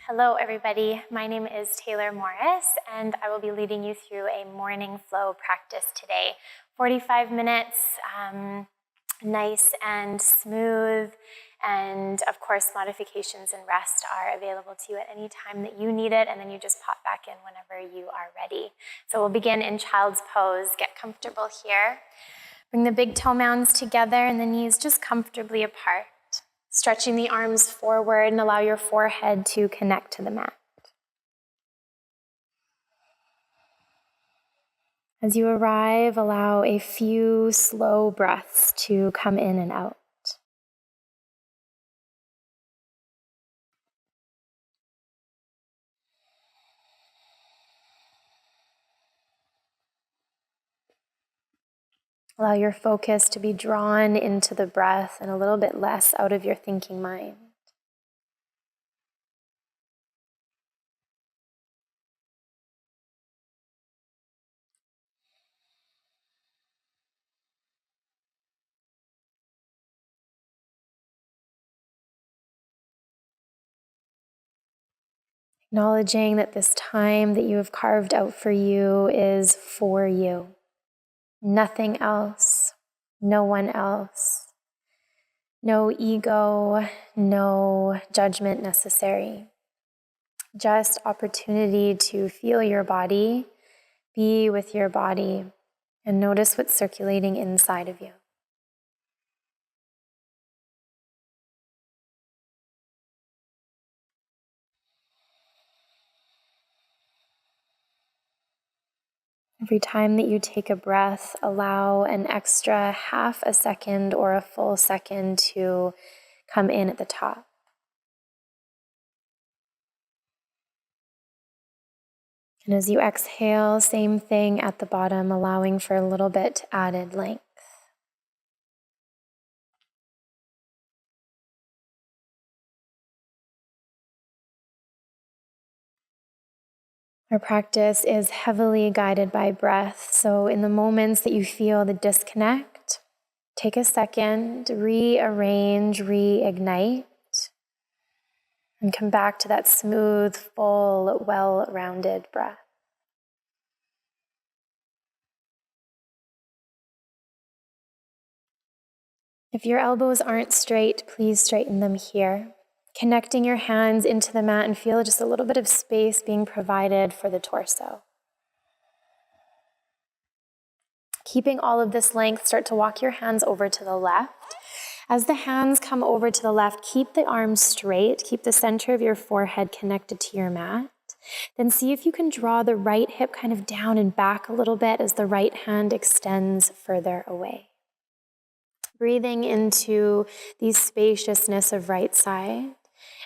Hello everybody, my name is Taylor Morrice and I will be leading you through a morning flow practice today. 45 minutes, nice and smooth, and of course modifications and rest are available to you at any time that you need it, and then you just pop back in whenever you are ready. So we'll begin in child's pose. Get comfortable here. Bring the big toe mounds together and the knees just comfortably apart. Stretching the arms forward and allow your forehead to connect to the mat. As you arrive, allow a few slow breaths to come in and out. Allow your focus to be drawn into the breath and a little bit less out of your thinking mind. Acknowledging that this time that you have carved out for you is for you. Nothing else, no one else, no ego, no judgment necessary. Just opportunity to feel your body, be with your body, and notice what's circulating inside of you. Every time that you take a breath, allow an extra half a second or a full second to come in at the top. And as you exhale, same thing at the bottom, allowing for a little bit added length. Our practice is heavily guided by breath, so in the moments that you feel the disconnect, take a second, rearrange, reignite, and come back to that smooth, full, well-rounded breath. If your elbows aren't straight, please straighten them here. Connecting your hands into the mat and feel just a little bit of space being provided for the torso. Keeping all of this length, start to walk your hands over to the left. As the hands come over to the left, keep the arms straight, keep the center of your forehead connected to your mat. Then see if you can draw the right hip kind of down and back a little bit as the right hand extends further away. Breathing into the spaciousness of right side.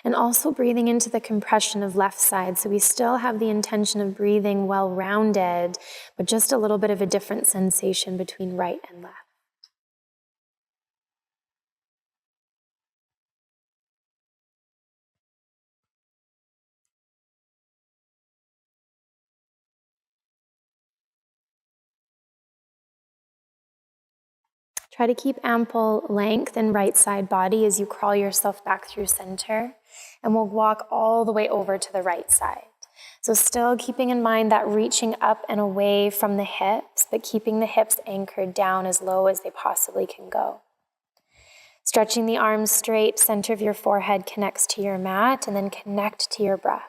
And also breathing into the compression of left side. So we still have the intention of breathing well-rounded, but just a little bit of a different sensation between right and left. Try to keep ample length in right side body as you crawl yourself back through center. And we'll walk all the way over to the right side. So still keeping in mind that reaching up and away from the hips, but keeping the hips anchored down as low as they possibly can go. Stretching the arms straight, center of your forehead connects to your mat, and then connect to your breath.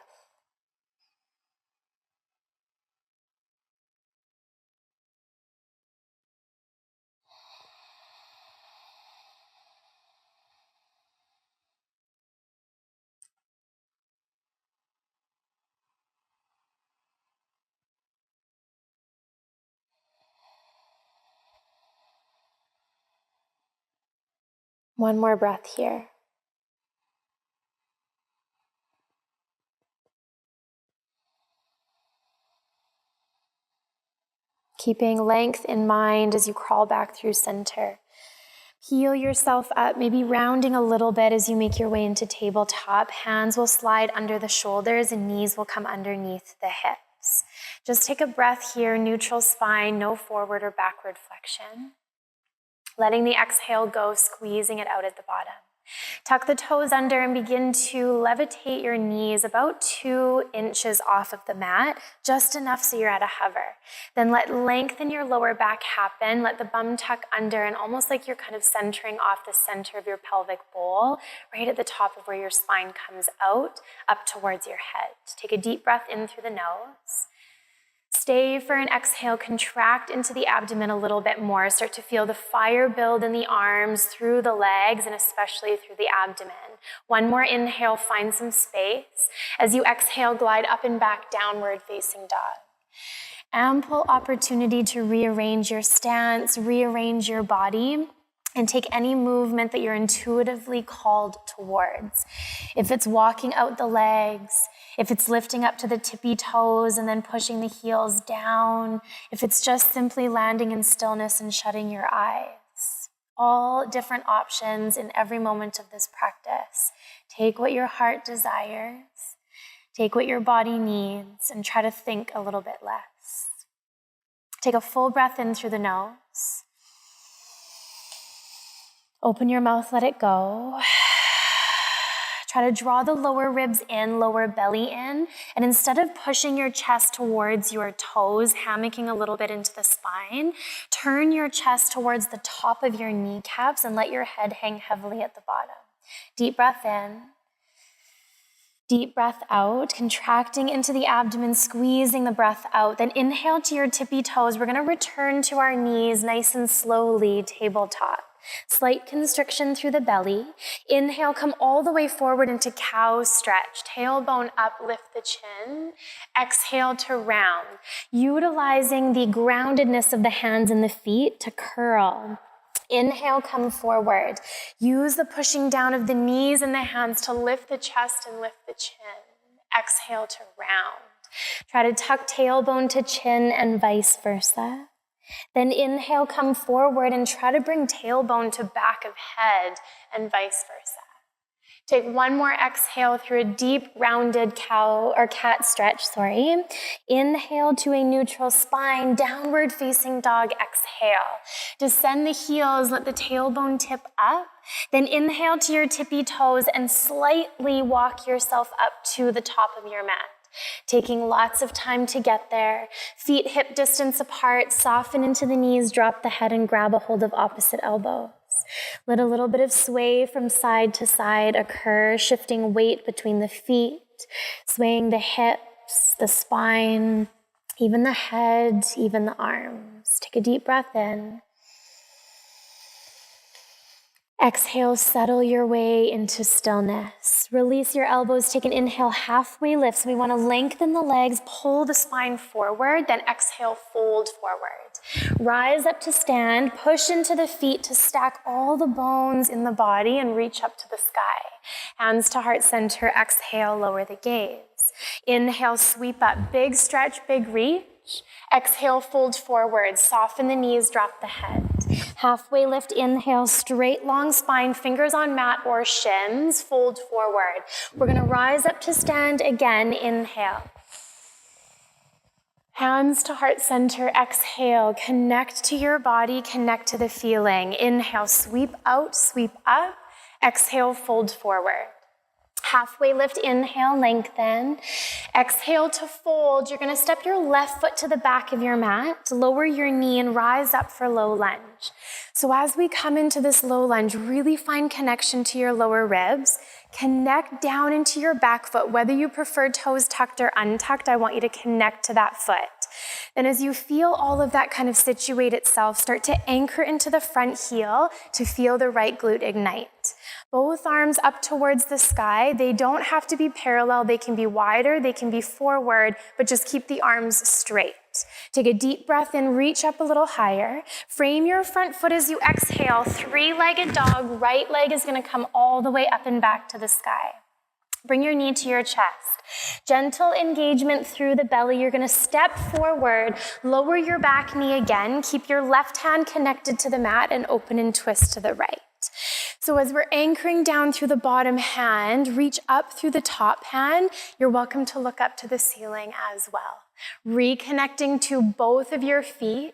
One more breath here. Keeping length in mind as you crawl back through center. Heel yourself up, maybe rounding a little bit as you make your way into tabletop. Hands will slide under the shoulders and knees will come underneath the hips. Just take a breath here, neutral spine, no forward or backward flexion. Letting the exhale go, squeezing it out at the bottom. Tuck the toes under and begin to levitate your knees about 2 inches off of the mat, just enough so you're at a hover. Then lengthen your lower back happen, let the bum tuck under, and almost like you're kind of centering off the center of your pelvic bowl, right at the top of where your spine comes out, up towards your head. Take a deep breath in through the nose. Stay for an exhale, contract into the abdomen a little bit more. Start to feel the fire build in the arms, through the legs, and especially through the abdomen. One more inhale, find some space. As you exhale, glide up and back, downward facing dog. Ample opportunity to rearrange your stance, rearrange your body, and take any movement that you're intuitively called towards. If it's walking out the legs, if it's lifting up to the tippy toes and then pushing the heels down, if it's just simply landing in stillness and shutting your eyes. All different options in every moment of this practice. Take what your heart desires, take what your body needs, and try to think a little bit less. Take a full breath in through the nose. Open your mouth, let it go. Try to draw the lower ribs in, lower belly in, and instead of pushing your chest towards your toes, hammocking a little bit into the spine, turn your chest towards the top of your kneecaps and let your head hang heavily at the bottom. Deep breath in. Deep breath out, contracting into the abdomen, squeezing the breath out. Then inhale to your tippy toes. We're going to return to our knees nice and slowly, tabletop. Slight constriction through the belly. Inhale, come all the way forward into cow stretch. Tailbone up, lift the chin. Exhale to round. Utilizing the groundedness of the hands and the feet to curl. Inhale, come forward. Use the pushing down of the knees and the hands to lift the chest and lift the chin. Exhale to round. Try to tuck tailbone to chin and vice versa. Then inhale, come forward and try to bring tailbone to back of head and vice versa. Take one more exhale through a deep rounded cat stretch, Inhale to a neutral spine, downward facing dog, exhale. Descend the heels, let the tailbone tip up. Then inhale to your tippy toes and slightly walk yourself up to the top of your mat. Taking lots of time to get there. Feet hip distance apart, soften into the knees, drop the head and grab a hold of opposite elbows. Let a little bit of sway from side to side occur, shifting weight between the feet, swaying the hips, the spine, even the head, even the arms. Take a deep breath in. Exhale, settle your way into stillness. Release your elbows, take an inhale, halfway lift. So we want to lengthen the legs, pull the spine forward, then exhale, fold forward. Rise up to stand, push into the feet to stack all the bones in the body and reach up to the sky. Hands to heart center, exhale, lower the gaze. Inhale, sweep up, big stretch, big reach. Exhale, fold forward, soften the knees, drop the head. Halfway lift, inhale, straight long spine, fingers on mat or shins, fold forward. We're going to rise up to stand again, inhale. Hands to heart center, exhale, connect to your body, connect to the feeling. Inhale, sweep out, sweep up. Exhale, fold forward. Halfway lift, inhale, lengthen. Exhale to fold. You're going to step your left foot to the back of your mat, lower your knee and rise up for low lunge. So as we come into this low lunge, really find connection to your lower ribs. Connect down into your back foot. Whether you prefer toes tucked or untucked, I want you to connect to that foot. Then as you feel all of that kind of situate itself, start to anchor into the front heel to feel the right glute ignite. Both arms up towards the sky. They don't have to be parallel. They can be wider, they can be forward, but just keep the arms straight. Take a deep breath in, reach up a little higher. Frame your front foot as you exhale. Three-legged dog. Right leg is going to come all the way up and back to the sky. Bring your knee to your chest. Gentle engagement through the belly. You're going to step forward, lower your back knee again. Keep your left hand connected to the mat and open and twist to the right. So as we're anchoring down through the bottom hand, reach up through the top hand. You're welcome to look up to the ceiling as well. Reconnecting to both of your feet.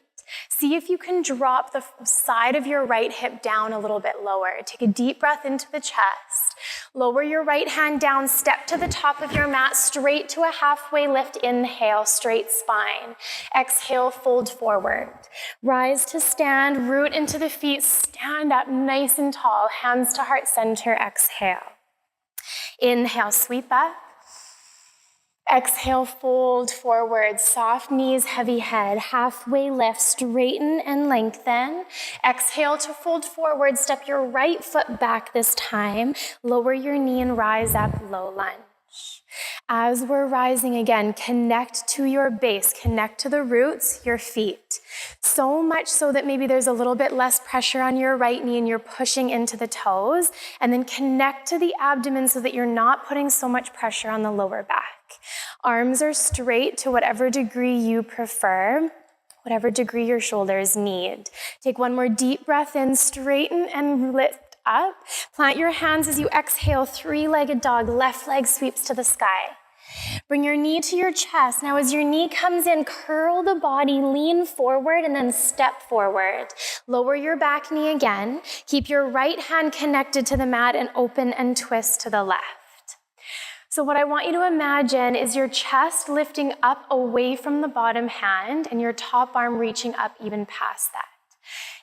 See if you can drop the side of your right hip down a little bit lower. Take a deep breath into the chest. Lower your right hand down, step to the top of your mat, straight to a halfway lift. Inhale, straight spine. Exhale, fold forward. Rise to stand, root into the feet, stand up nice and tall, hands to heart center, exhale. Inhale, sweep up. Exhale, fold forward, soft knees, heavy head, halfway lift, straighten and lengthen. Exhale to fold forward, step your right foot back this time. Lower your knee and rise up, low lunge. As we're rising again, connect to your base, connect to the roots, your feet. So much so that maybe there's a little bit less pressure on your right knee and you're pushing into the toes. And then connect to the abdomen so that you're not putting so much pressure on the lower back. Arms are straight to whatever degree you prefer, whatever degree your shoulders need. Take one more deep breath in, straighten and lift up. Plant your hands as you exhale, three-legged dog, left leg sweeps to the sky. Bring your knee to your chest. Now as your knee comes in, curl the body, lean forward, and then step forward. Lower your back knee again. Keep your right hand connected to the mat and open and twist to the left. So what I want you to imagine is your chest lifting up away from the bottom hand and your top arm reaching up even past that.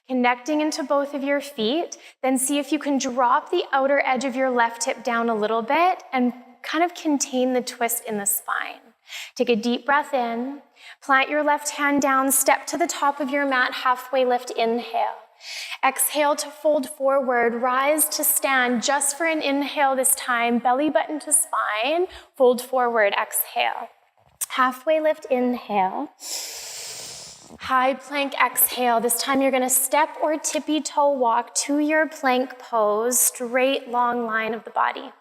Connecting into both of your feet, then see if you can drop the outer edge of your left hip down a little bit and kind of contain the twist in the spine. Take a deep breath in, plant your left hand down, step to the top of your mat, halfway lift, inhale. Exhale to fold forward, rise to stand, just for an inhale this time, belly button to spine, fold forward, exhale. Halfway lift, inhale. High plank, exhale. This time you're gonna step or tippy toe walk to your plank pose, straight long line of the body.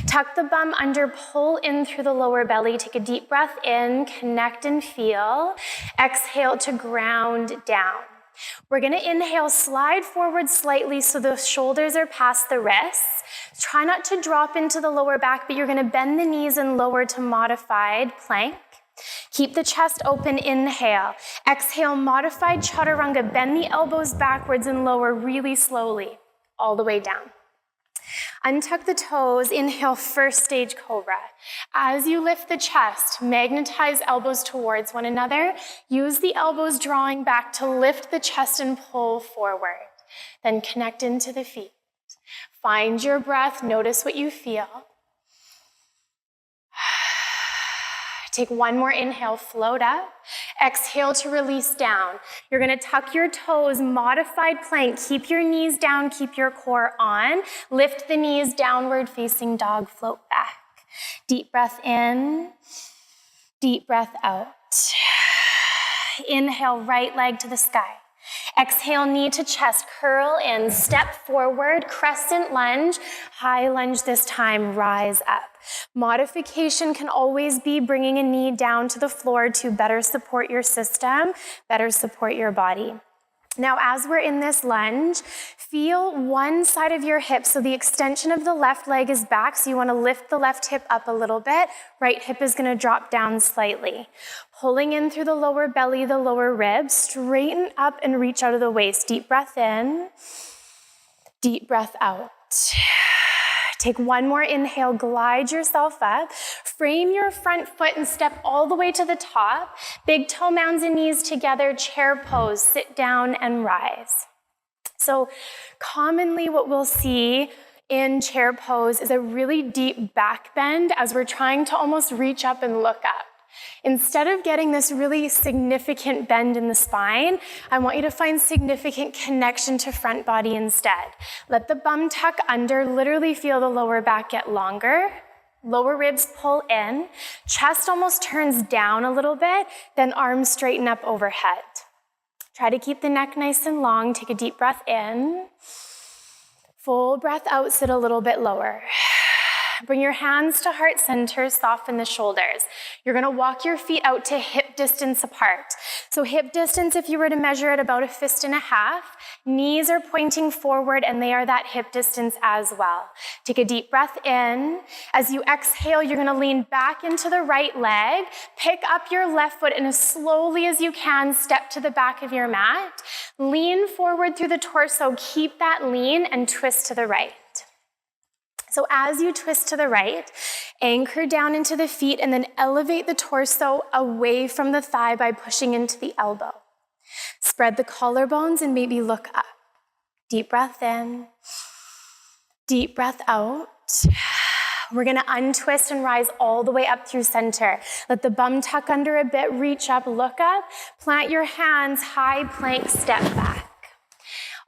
Tuck the bum under, pull in through the lower belly. Take a deep breath in, connect and feel. Exhale to ground down. We're gonna inhale, slide forward slightly so the shoulders are past the wrists. Try not to drop into the lower back, but you're gonna bend the knees and lower to modified plank. Keep the chest open, inhale. Exhale, modified chaturanga. Bend the elbows backwards and lower really slowly, all the way down. Untuck the toes, inhale, first stage cobra. As you lift the chest, magnetize elbows towards one another. Use the elbows drawing back to lift the chest and pull forward. Then connect into the feet. Find your breath, notice what you feel. Take one more inhale, float up. Exhale to release down. You're gonna tuck your toes, modified plank. Keep your knees down, keep your core on. Lift the knees, downward facing dog, float back. Deep breath in, deep breath out. Inhale, right leg to the sky. Exhale, knee to chest, curl in, step forward, crescent lunge, high lunge this time, rise up. Modification can always be bringing a knee down to the floor to better support your system, better support your body. Now, as we're in this lunge, feel one side of your hip, so the extension of the left leg is back, so you want to lift the left hip up a little bit. Right hip is going to drop down slightly. Pulling in through the lower belly, the lower ribs, straighten up and reach out of the waist. Deep breath in, deep breath out. Take one more inhale, glide yourself up, frame your front foot and step all the way to the top. Big toe mounds and knees together, chair pose, sit down and rise. So commonly what we'll see in chair pose is a really deep back bend as we're trying to almost reach up and look up. Instead of getting this really significant bend in the spine, I want you to find significant connection to front body instead. Let the bum tuck under, literally feel the lower back get longer. Lower ribs pull in, chest almost turns down a little bit, then arms straighten up overhead. Try to keep the neck nice and long. Take a deep breath in. Full breath out, sit a little bit lower. Bring your hands to heart center, soften the shoulders. You're gonna walk your feet out to hip distance apart. So hip distance, if you were to measure it, about 1.5 fists. Knees are pointing forward and they are that hip distance as well. Take a deep breath in. As you exhale, you're gonna lean back into the right leg, pick up your left foot, and as slowly as you can, step to the back of your mat. Lean forward through the torso, keep that lean, and twist to the right. So as you twist to the right, anchor down into the feet and then elevate the torso away from the thigh by pushing into the elbow. Spread the collarbones and maybe look up. Deep breath in, deep breath out. We're gonna untwist and rise all the way up through center. Let the bum tuck under a bit, reach up, look up, plant your hands, high plank, step back.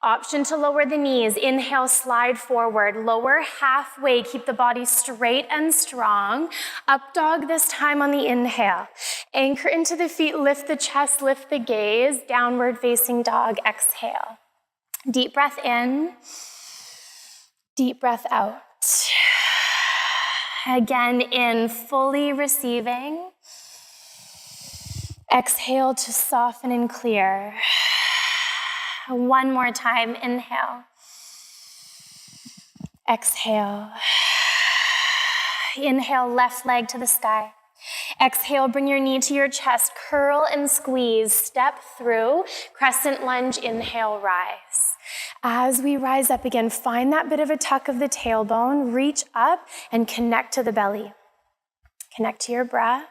Option to lower the knees. Inhale, slide forward. Lower halfway. Keep the body straight and strong. Up dog this time on the inhale. Anchor into the feet, lift the chest, lift the gaze. Downward facing dog, exhale. Deep breath in. Deep breath out. Again, in, fully receiving. Exhale to soften and clear. One more time, inhale. Exhale. Inhale, left leg to the sky. Exhale, bring your knee to your chest, curl and squeeze, step through, crescent lunge, inhale, rise. As we rise up again, find that bit of a tuck of the tailbone, reach up and connect to the belly. Connect to your breath.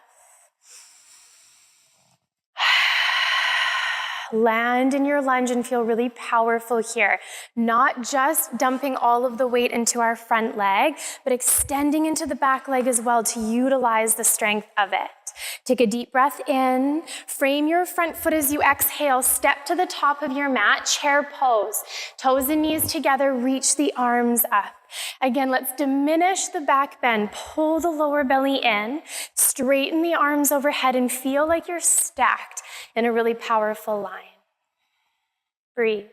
Land in your lunge and feel really powerful here. Not just dumping all of the weight into our front leg, but extending into the back leg as well to utilize the strength of it. Take a deep breath in. Frame your front foot as you exhale. Step to the top of your mat, chair pose. Toes and knees together, reach the arms up. Again, let's diminish the back bend. Pull the lower belly in. Straighten the arms overhead and feel like you're stacked in a really powerful line. Breathe.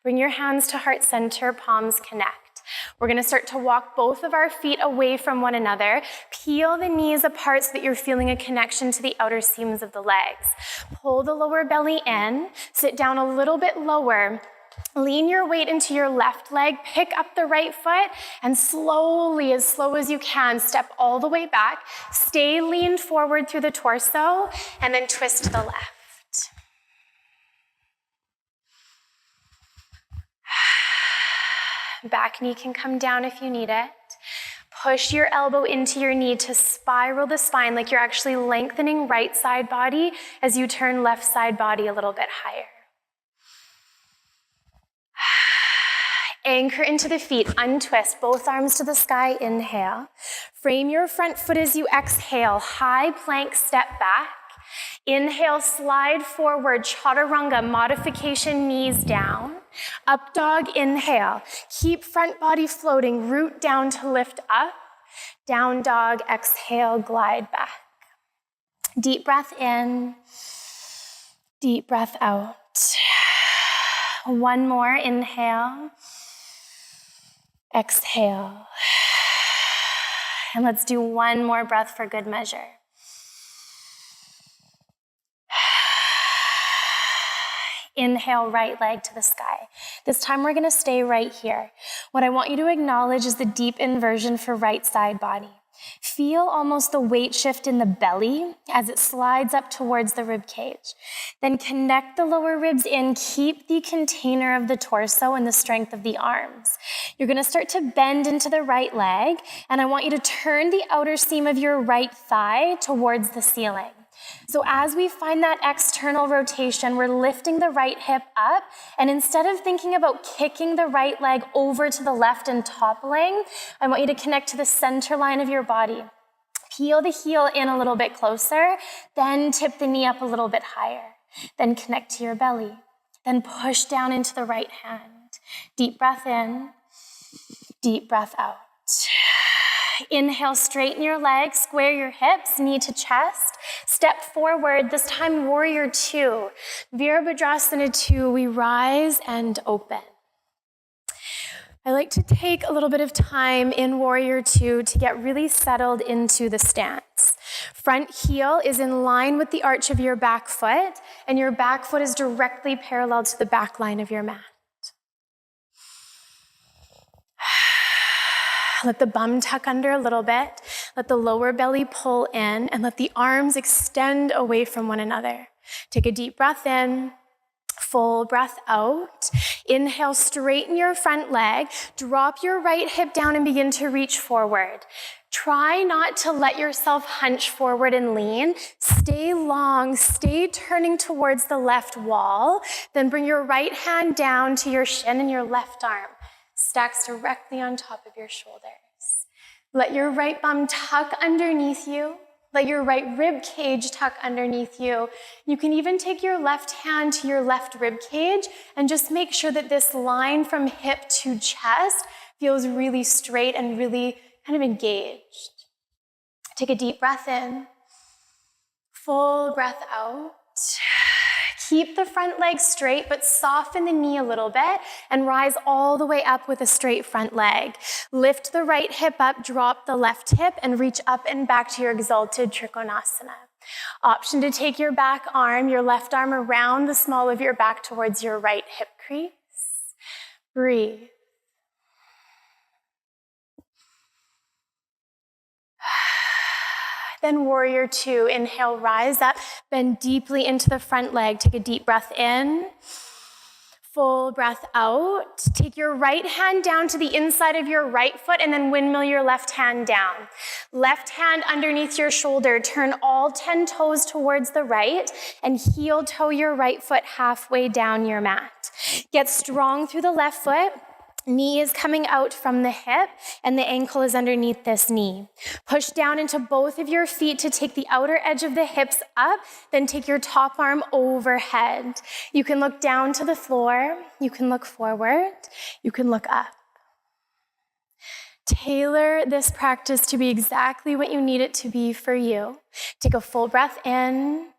Bring your hands to heart center, palms connect. We're gonna start to walk both of our feet away from one another. Peel the knees apart so that you're feeling a connection to the outer seams of the legs. Pull the lower belly in. Sit down a little bit lower. Lean your weight into your left leg, pick up the right foot, and slowly, as slow as you can, step all the way back. Stay leaned forward through the torso, and then twist to the left. Back knee can come down if you need it. Push your elbow into your knee to spiral the spine like you're actually lengthening right side body as you turn left side body a little bit higher. Anchor into the feet, untwist, both arms to the sky, inhale. Frame your front foot as you exhale, high plank, step back. Inhale, slide forward, chaturanga, modification, knees down. Up dog, inhale. Keep front body floating, root down to lift up. Down dog, exhale, glide back. Deep breath in, deep breath out. One more, inhale. Exhale. And let's do one more breath for good measure. Inhale, right leg to the sky. This time we're gonna stay right here. What I want you to acknowledge is the deep inversion for right side body. Feel almost the weight shift in the belly as it slides up towards the rib cage. Then connect the lower ribs in, keep the container of the torso and the strength of the arms. You're gonna start to bend into the right leg, and I want you to turn the outer seam of your right thigh towards the ceiling. So as we find that external rotation, we're lifting the right hip up, and instead of thinking about kicking the right leg over to the left and toppling, I want you to connect to the center line of your body. Peel the heel in a little bit closer, then tip the knee up a little bit higher. Then connect to your belly. Then push down into the right hand. Deep breath in, deep breath out. Inhale, straighten your legs, square your hips, knee to chest. Step forward, this time warrior two. Virabhadrasana 2, we rise and open. I like to take a little bit of time in warrior 2 to get really settled into the stance. Front heel is in line with the arch of your back foot, and your back foot is directly parallel to the back line of your mat. Let the bum tuck under a little bit. Let the lower belly pull in, and let the arms extend away from one another. Take a deep breath in, full breath out. Inhale, straighten your front leg. Drop your right hip down and begin to reach forward. Try not to let yourself hunch forward and lean. Stay long, stay turning towards the left wall. Then bring your right hand down to your shin, and your left arm stacks directly on top of your shoulders. Let your right bum tuck underneath you. Let your right rib cage tuck underneath you. You can even take your left hand to your left rib cage and just make sure that this line from hip to chest feels really straight and really kind of engaged. Take a deep breath in. Full breath out. Keep the front leg straight, but soften the knee a little bit and rise all the way up with a straight front leg. Lift the right hip up, drop the left hip, and reach up and back to your exalted Trikonasana. Option to take your back arm, your left arm around the small of your back towards your right hip crease. Breathe. Then warrior two, inhale, rise up, bend deeply into the front leg. Take a deep breath in, full breath out. Take your right hand down to the inside of your right foot and then windmill your left hand down. Left hand underneath your shoulder. Turn all 10 toes towards the right and heel toe your right foot halfway down your mat. Get strong through the left foot. Knee is coming out from the hip, and the ankle is underneath this knee. Push down into both of your feet to take the outer edge of the hips up, then take your top arm overhead. You can look down to the floor, you can look forward, you can look up. Tailor this practice to be exactly what you need it to be for you. Take a full breath in,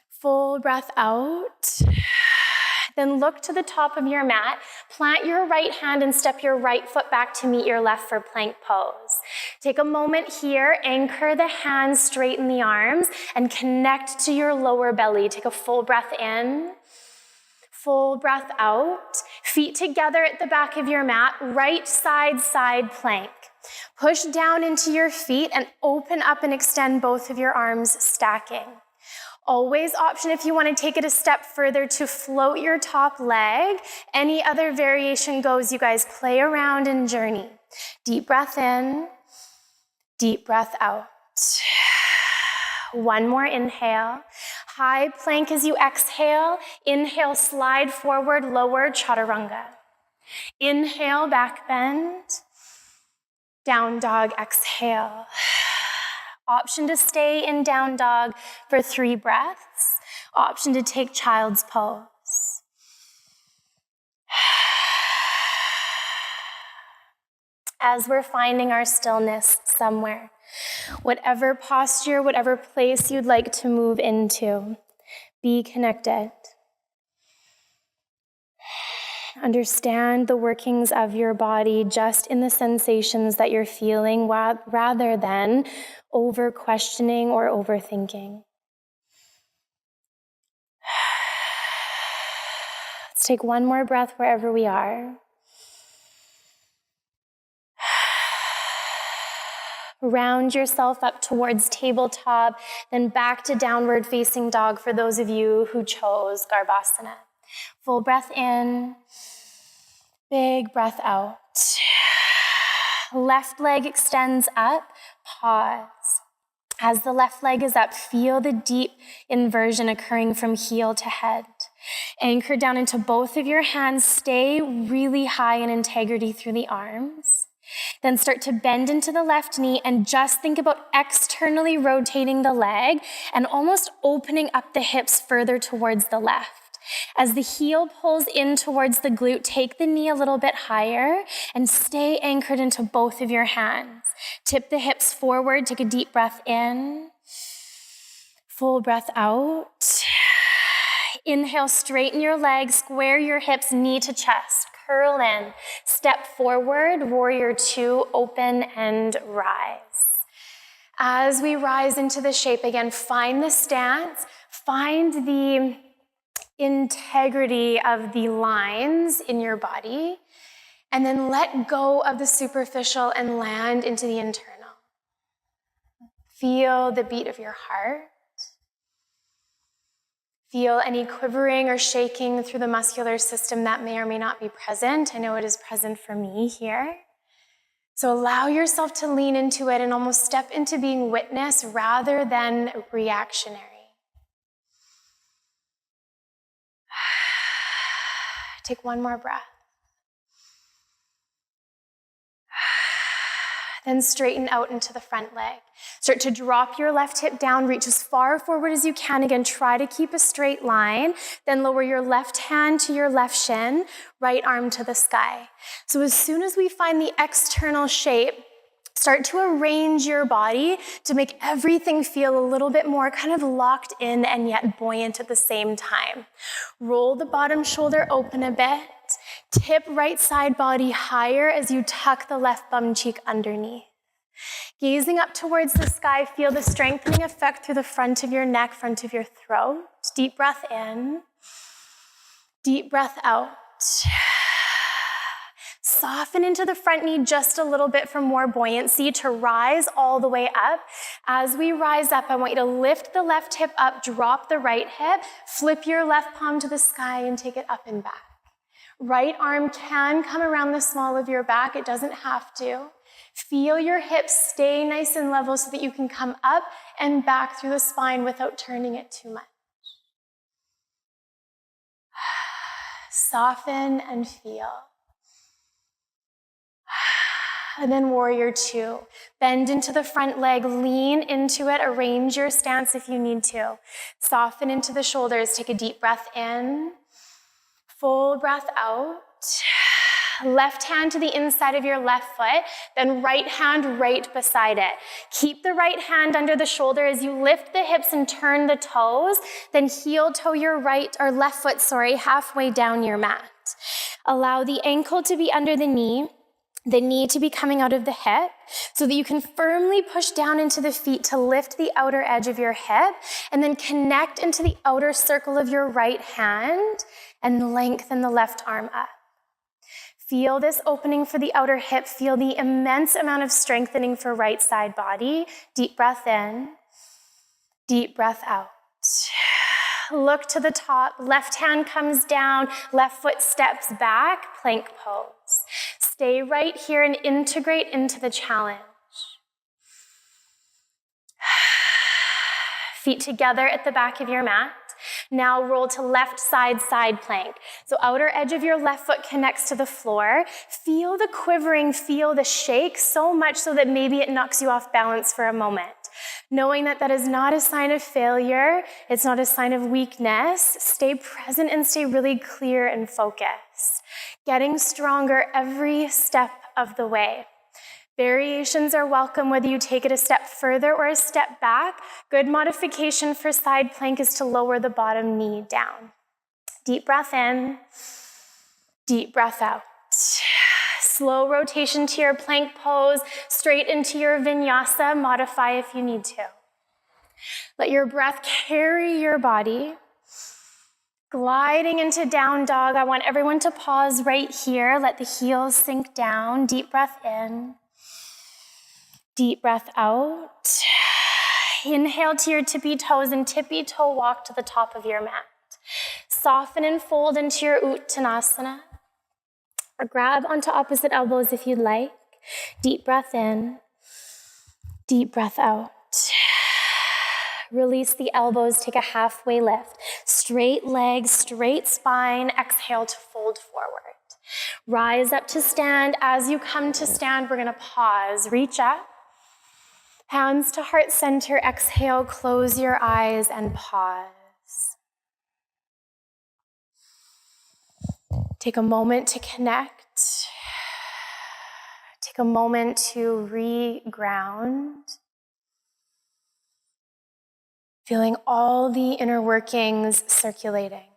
full breath out. Then look to the top of your mat, plant your right hand and step your right foot back to meet your left for plank pose. Take a moment here, anchor the hands, straighten the arms, and connect to your lower belly. Take a full breath in, full breath out. Feet together at the back of your mat, right side, side plank. Push down into your feet and open up and extend both of your arms, stacking. Always option if you want to take it a step further to float your top leg. Any other variation goes. You guys play around and journey. Deep breath in, deep breath out. One more inhale. High plank as you exhale. Inhale, slide forward, lower chaturanga. Inhale, back bend. Down dog, exhale. Option to stay in down dog for 3 breaths. Option to take child's pose. As we're finding our stillness somewhere, whatever posture, whatever place you'd like to move into, be connected. Understand the workings of your body just in the sensations that you're feeling rather than over questioning or overthinking. Let's take one more breath wherever we are. Round yourself up towards tabletop, then back to downward facing dog for those of you who chose Garbhasana. Full breath in, big breath out. Left leg extends up, pause. As the left leg is up, feel the deep inversion occurring from heel to head. Anchor down into both of your hands, stay really high in integrity through the arms. Then start to bend into the left knee and just think about externally rotating the leg and almost opening up the hips further towards the left. As the heel pulls in towards the glute, take the knee a little bit higher and stay anchored into both of your hands. Tip the hips forward, take a deep breath in, full breath out. Inhale, straighten your legs, square your hips, knee to chest, curl in, step forward, warrior two, open and rise. As we rise into the shape, again, find the stance, find the integrity of the lines in your body, and then let go of the superficial and land into the internal. Feel the beat of your heart. Feel any quivering or shaking through the muscular system that may or may not be present. I know it is present for me here. So allow yourself to lean into it and almost step into being witness rather than reactionary. Take one more breath. Then straighten out into the front leg. Start to drop your left hip down, reach as far forward as you can. Again, try to keep a straight line. Then lower your left hand to your left shin, right arm to the sky. So as soon as we find the external shape, start to arrange your body to make everything feel a little bit more kind of locked in and yet buoyant at the same time. Roll the bottom shoulder open a bit. Tip right side body higher as you tuck the left bum cheek underneath. Gazing up towards the sky, feel the strengthening effect through the front of your neck, front of your throat. Deep breath in. Deep breath out. Soften into the front knee just a little bit for more buoyancy to rise all the way up. As we rise up, I want you to lift the left hip up, drop the right hip, flip your left palm to the sky and take it up and back. Right arm can come around the small of your back. It doesn't have to. Feel your hips stay nice and level so that you can come up and back through the spine without turning it too much. Soften and feel. And then warrior two. Bend into the front leg, lean into it, arrange your stance if you need to. Soften into the shoulders, take a deep breath in. Full breath out. Left hand to the inside of your left foot, then right hand right beside it. Keep the right hand under the shoulder as you lift the hips and turn the toes, then heel toe your right or left foot, halfway down your mat. Allow the ankle to be under the knee to be coming out of the hip so that you can firmly push down into the feet to lift the outer edge of your hip and then connect into the outer circle of your right hand and lengthen the left arm up. Feel this opening for the outer hip. Feel the immense amount of strengthening for right side body. Deep breath in. Deep breath out. Look to the top. Left hand comes down. Left foot steps back. Plank pose. Stay right here and integrate into the challenge. Feet together at the back of your mat. Now roll to left side plank. So outer edge of your left foot connects to the floor. Feel the quivering, feel the shake so much so that maybe it knocks you off balance for a moment. Knowing that that is not a sign of failure, it's not a sign of weakness. Stay present and stay really clear and focused. Getting stronger every step of the way. Variations are welcome whether you take it a step further or a step back. Good modification for side plank is to lower the bottom knee down. Deep breath in, deep breath out. Slow rotation to your plank pose, straight into your vinyasa. Modify if you need to. Let your breath carry your body. Gliding into down dog, I want everyone to pause right here. Let the heels sink down. Deep breath in. Deep breath out. Inhale to your tippy toes and tippy toe walk to the top of your mat. Soften and fold into your Uttanasana. Or grab onto opposite elbows if you'd like. Deep breath in. Deep breath out. Release the elbows, take a halfway lift. Straight legs, straight spine. Exhale to fold forward. Rise up to stand. As you come to stand, we're gonna pause. Reach up. Hands to heart center, exhale, close your eyes and pause. Take a moment to connect. Take a moment to re-ground. Feeling all the inner workings circulating.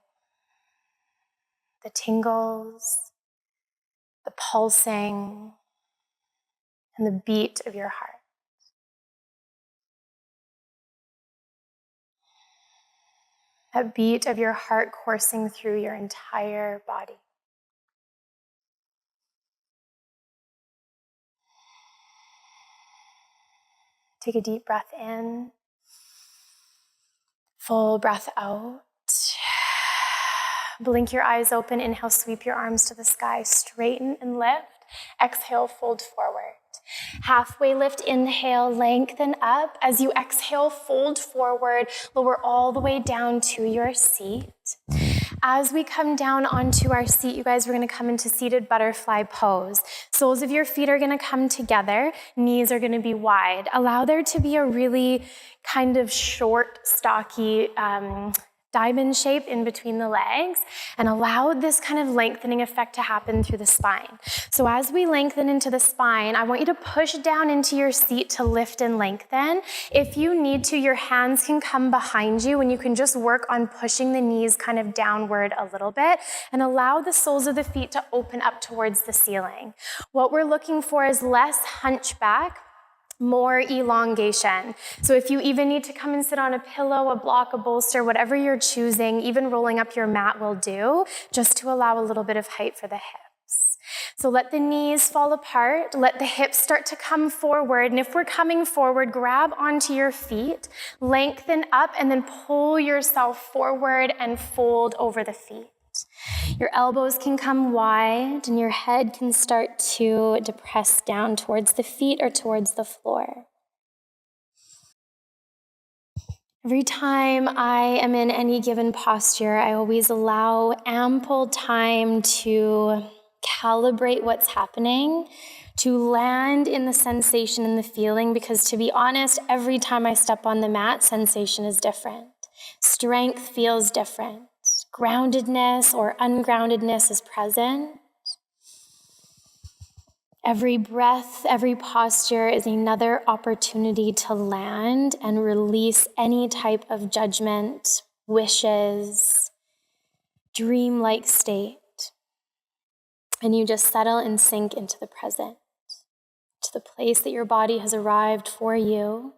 The tingles, the pulsing, and the beat of your heart. that beat of your heart coursing through your entire body. Take a deep breath in, full breath out. Blink your eyes open, inhale, sweep your arms to the sky, straighten and lift. Exhale, fold forward. Halfway lift, inhale, lengthen up. As you exhale, fold forward, lower all the way down to your seat. As we come down onto our seat, you guys, we're gonna come into seated butterfly pose. Soles of your feet are gonna come together, knees are gonna be wide. Allow there to be a really kind of short, stocky, diamond shape in between the legs, and allow this kind of lengthening effect to happen through the spine. So as we lengthen into the spine, I want you to push down into your seat to lift and lengthen. If you need to, your hands can come behind you and you can just work on pushing the knees kind of downward a little bit and allow the soles of the feet to open up towards the ceiling. What we're looking for is less hunchback, more elongation. So if you even need to come and sit on a pillow, a block, a bolster, whatever you're choosing, even rolling up your mat will do, just to allow a little bit of height for the hips. So let the knees fall apart, let the hips start to come forward, and if we're coming forward, grab onto your feet, lengthen up, and then pull yourself forward and fold over the feet. Your elbows can come wide and your head can start to depress down towards the feet or towards the floor. Every time I am in any given posture, I always allow ample time to calibrate what's happening, to land in the sensation and the feeling, because to be honest, every time I step on the mat, sensation is different. Strength feels different. Groundedness or ungroundedness is present. Every breath, every posture is another opportunity to land and release any type of judgment, wishes, dreamlike state. And you just settle and sink into the present, to the place that your body has arrived for you.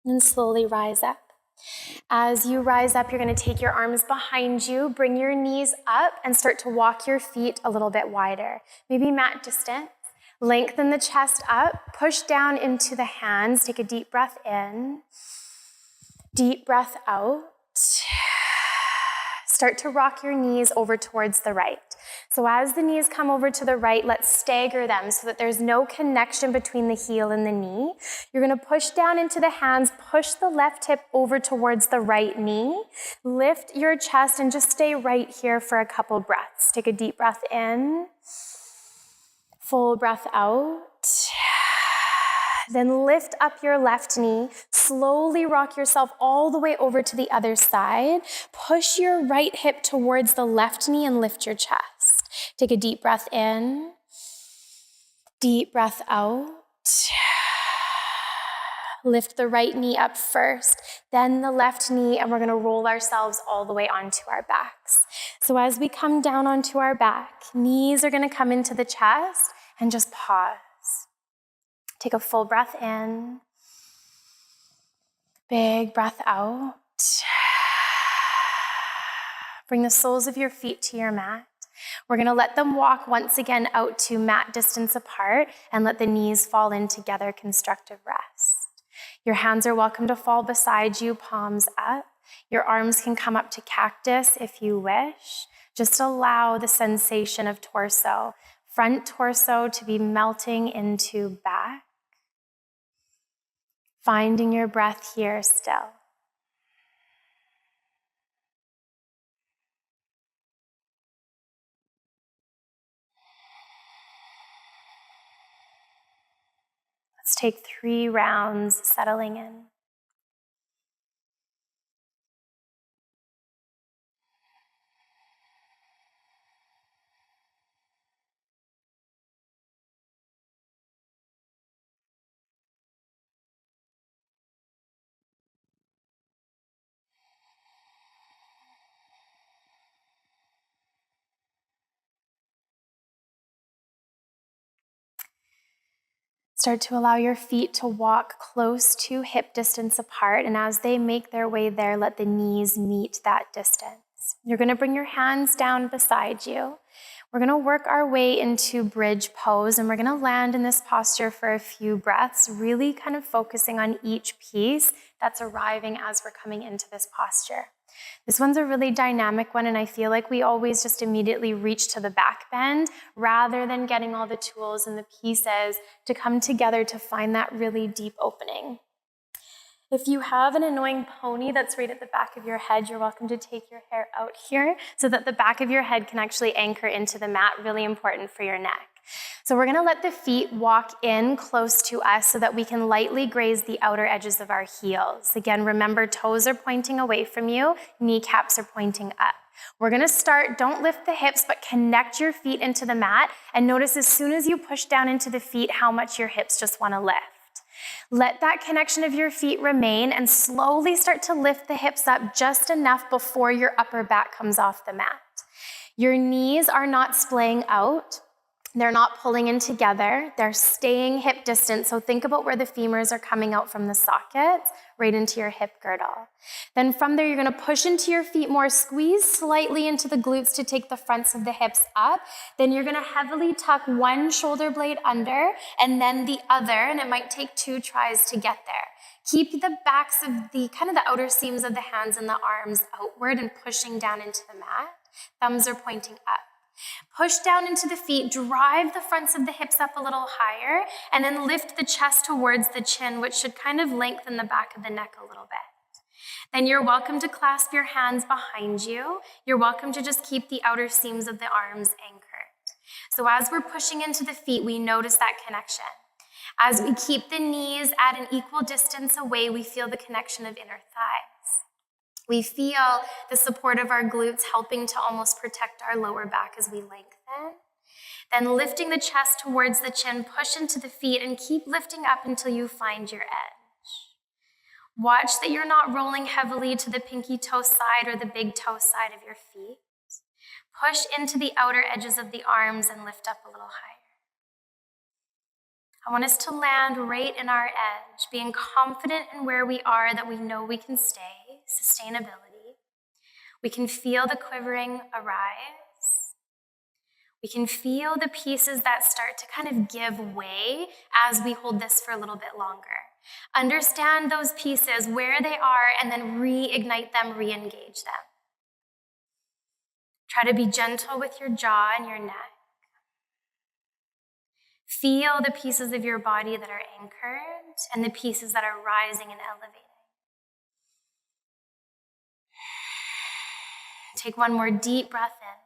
And slowly rise up. As you rise up, you're going to take your arms behind you, bring your knees up, and start to walk your feet a little bit wider. Maybe mat distance. Lengthen the chest up, push down into the hands. Take a deep breath in, deep breath out. Start to rock your knees over towards the right. So as the knees come over to the right, let's stagger them so that there's no connection between the heel and the knee. You're going to push down into the hands, push the left hip over towards the right knee, lift your chest, and just stay right here for a couple breaths. Take a deep breath in, full breath out. Then lift up your left knee, slowly rock yourself all the way over to the other side. Push your right hip towards the left knee and lift your chest. Take a deep breath in, deep breath out. Lift the right knee up first, then the left knee, and we're gonna roll ourselves all the way onto our backs. So as we come down onto our back, knees are gonna come into the chest and just pause. Take a full breath in, big breath out. Bring the soles of your feet to your mat. We're gonna let them walk once again out to mat distance apart and let the knees fall in together, constructive rest. Your hands are welcome to fall beside you, palms up. Your arms can come up to cactus if you wish. Just allow the sensation of torso, front torso to be melting into back. Finding your breath here still. Let's take 3 rounds settling in. Start to allow your feet to walk close to hip distance apart, and as they make their way there, let the knees meet that distance. You're going to bring your hands down beside you. We're going to work our way into bridge pose, and we're going to land in this posture for a few breaths, really kind of focusing on each piece that's arriving as we're coming into this posture. This one's a really dynamic one, and I feel like we always just immediately reach to the back bend rather than getting all the tools and the pieces to come together to find that really deep opening. If you have an annoying pony that's right at the back of your head, you're welcome to take your hair out here so that the back of your head can actually anchor into the mat, really important for your neck. So we're gonna let the feet walk in close to us so that we can lightly graze the outer edges of our heels. Again, remember, toes are pointing away from you, kneecaps are pointing up. We're gonna start, don't lift the hips, but connect your feet into the mat, and notice as soon as you push down into the feet, how much your hips just wanna lift. Let that connection of your feet remain and slowly start to lift the hips up just enough before your upper back comes off the mat. Your knees are not splaying out. They're not pulling in together. They're staying hip distance. So think about where the femurs are coming out from the sockets, right into your hip girdle. Then from there, you're going to push into your feet more, squeeze slightly into the glutes to take the fronts of the hips up. Then you're going to heavily tuck one shoulder blade under and then the other, and it might take 2 tries to get there. Keep the backs of the outer seams of the hands and the arms outward and pushing down into the mat. Thumbs are pointing up. Push down into the feet, drive the fronts of the hips up a little higher, and then lift the chest towards the chin, which should kind of lengthen the back of the neck a little bit. Then you're welcome to clasp your hands behind you. You're welcome to just keep the outer seams of the arms anchored. So as we're pushing into the feet, we notice that connection. As we keep the knees at an equal distance away, we feel the connection of inner thighs. We feel the support of our glutes helping to almost protect our lower back as we lengthen. Then lifting the chest towards the chin, push into the feet and keep lifting up until you find your edge. Watch that you're not rolling heavily to the pinky toe side or the big toe side of your feet. Push into the outer edges of the arms and lift up a little higher. I want us to land right in our edge, being confident in where we are, that we know we can stay. Sustainability. We can feel the quivering arise. We can feel the pieces that start to kind of give way as we hold this for a little bit longer. Understand those pieces, where they are, and then reignite them, re-engage them. Try to be gentle with your jaw and your neck. Feel the pieces of your body that are anchored and the pieces that are rising and elevating. Take one more deep breath in.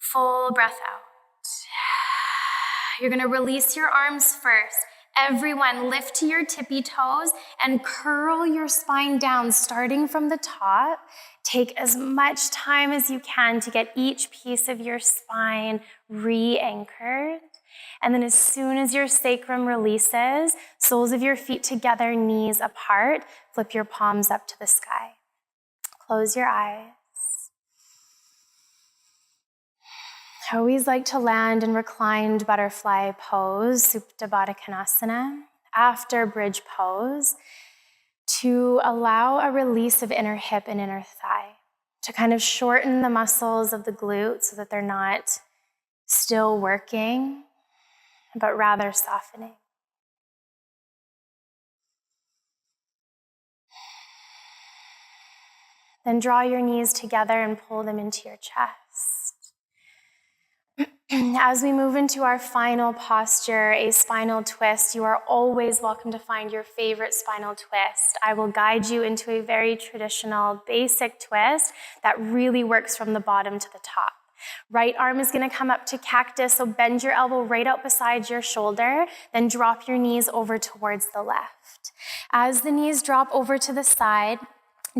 Full breath out. You're going to release your arms first. Everyone, lift to your tippy toes and curl your spine down, starting from the top. Take as much time as you can to get each piece of your spine re-anchored. And then as soon as your sacrum releases, soles of your feet together, knees apart, flip your palms up to the sky. Close your eyes. I always like to land in reclined butterfly pose, Supta Baddha Konasana, after bridge pose, to allow a release of inner hip and inner thigh, to kind of shorten the muscles of the glutes so that they're not still working, but rather softening. Then draw your knees together and pull them into your chest. As we move into our final posture, a spinal twist, you are always welcome to find your favorite spinal twist. I will guide you into a very traditional, basic twist that really works from the bottom to the top. Right arm is going to come up to cactus, so bend your elbow right out beside your shoulder, then drop your knees over towards the left. As the knees drop over to the side,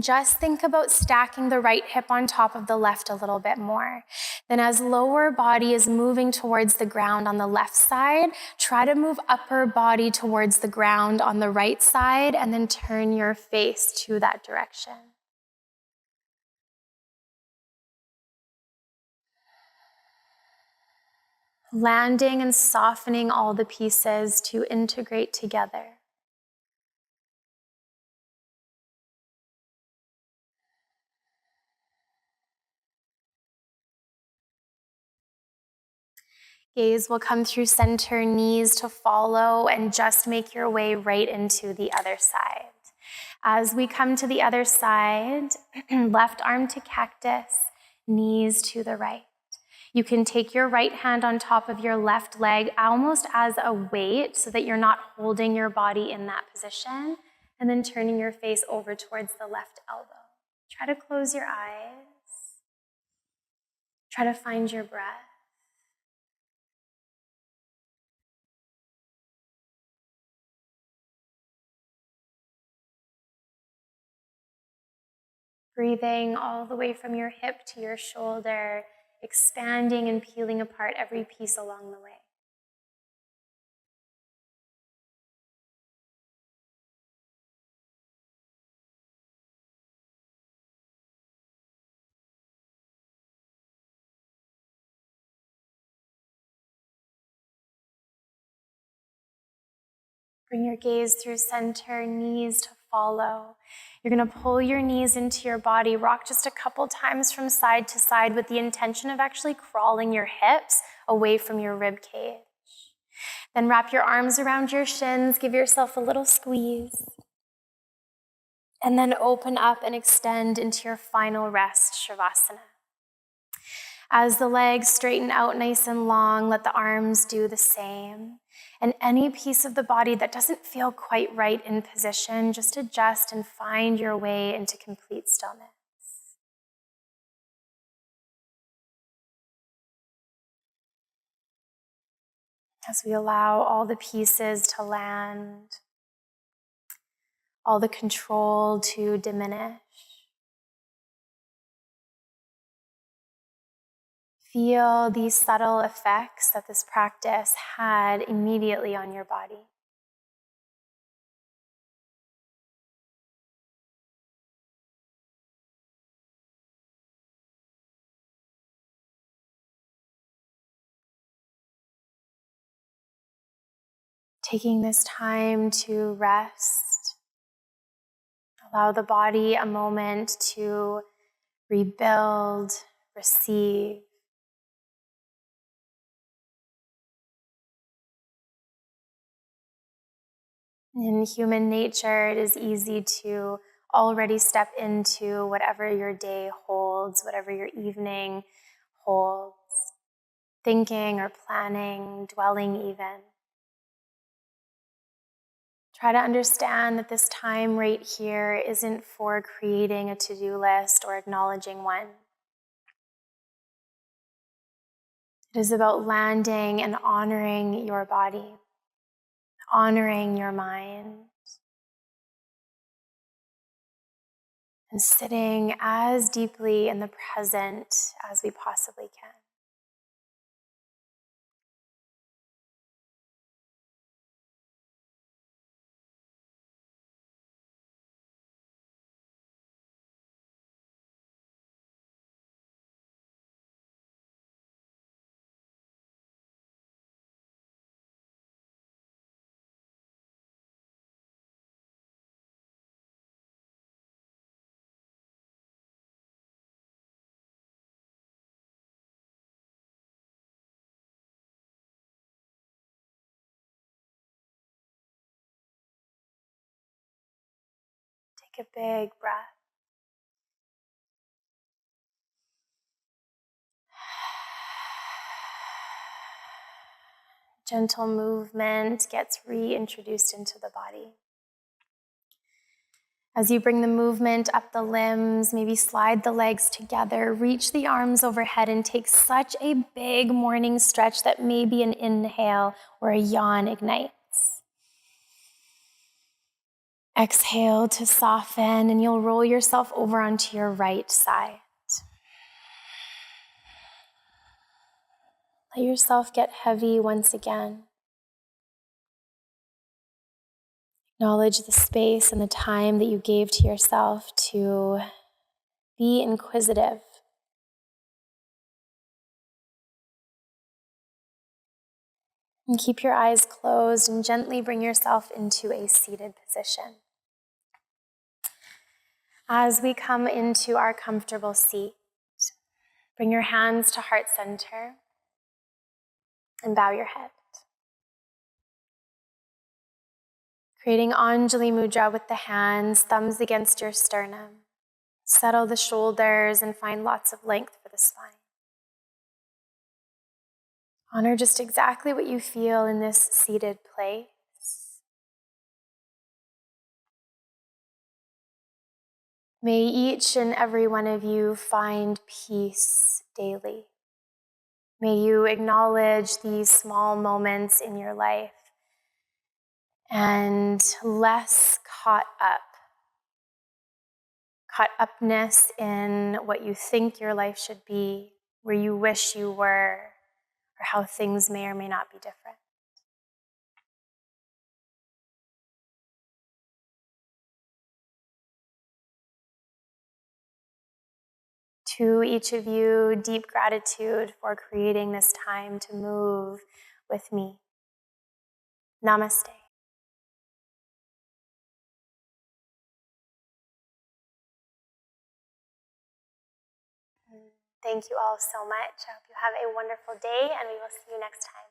just think about stacking the right hip on top of the left a little bit more. Then as lower body is moving towards the ground on the left side, try to move upper body towards the ground on the right side, and then turn your face to that direction. landing and softening all the pieces to integrate together. Gaze will come through center, knees to follow, and just make your way right into the other side. As we come to the other side, left arm to cactus, knees to the right. You can take your right hand on top of your left leg almost as a weight so that you're not holding your body in that position, and then turning your face over towards the left elbow. Try to close your eyes. Try to find your breath. Breathing all the way from your hip to your shoulder, expanding and peeling apart every piece along the way. Bring your gaze through center, knees to follow. You're going to pull your knees into your body, rock just a couple times from side to side with the intention of actually crawling your hips away from your rib cage. Then wrap your arms around your shins, give yourself a little squeeze. And then open up and extend into your final rest, Savasana. As the legs straighten out nice and long, let the arms do the same. And any piece of the body that doesn't feel quite right in position, just adjust and find your way into complete stillness. As we allow all the pieces to land, all the control to diminish. Feel these subtle effects that this practice had immediately on your body. Taking this time to rest, allow the body a moment to rebuild, receive. In human nature, it is easy to already step into whatever your day holds, whatever your evening holds, thinking or planning, dwelling even. Try to understand that this time right here isn't for creating a to-do list or acknowledging one. It is about landing and honoring your body, honoring your mind, and sitting as deeply in the present as we possibly can. Take a big breath. Gentle movement gets reintroduced into the body. As you bring the movement up the limbs, maybe slide the legs together, reach the arms overhead, and take such a big morning stretch that maybe an inhale or a yawn ignites. Exhale to soften, and you'll roll yourself over onto your right side. Let yourself get heavy once again. Acknowledge the space and the time that you gave to yourself to be inquisitive. And keep your eyes closed and gently bring yourself into a seated position. As we come into our comfortable seat, bring your hands to heart center and bow your head. Creating Anjali Mudra with the hands, thumbs against your sternum. Settle the shoulders and find lots of length for the spine. Honor just exactly what you feel in this seated place. May each and every one of you find peace daily. May you acknowledge these small moments in your life and less caught upness in what you think your life should be, where you wish you were, or how things may or may not be different. To each of you, deep gratitude for creating this time to move with me. Namaste. Thank you all so much. I hope you have a wonderful day, and we will see you next time.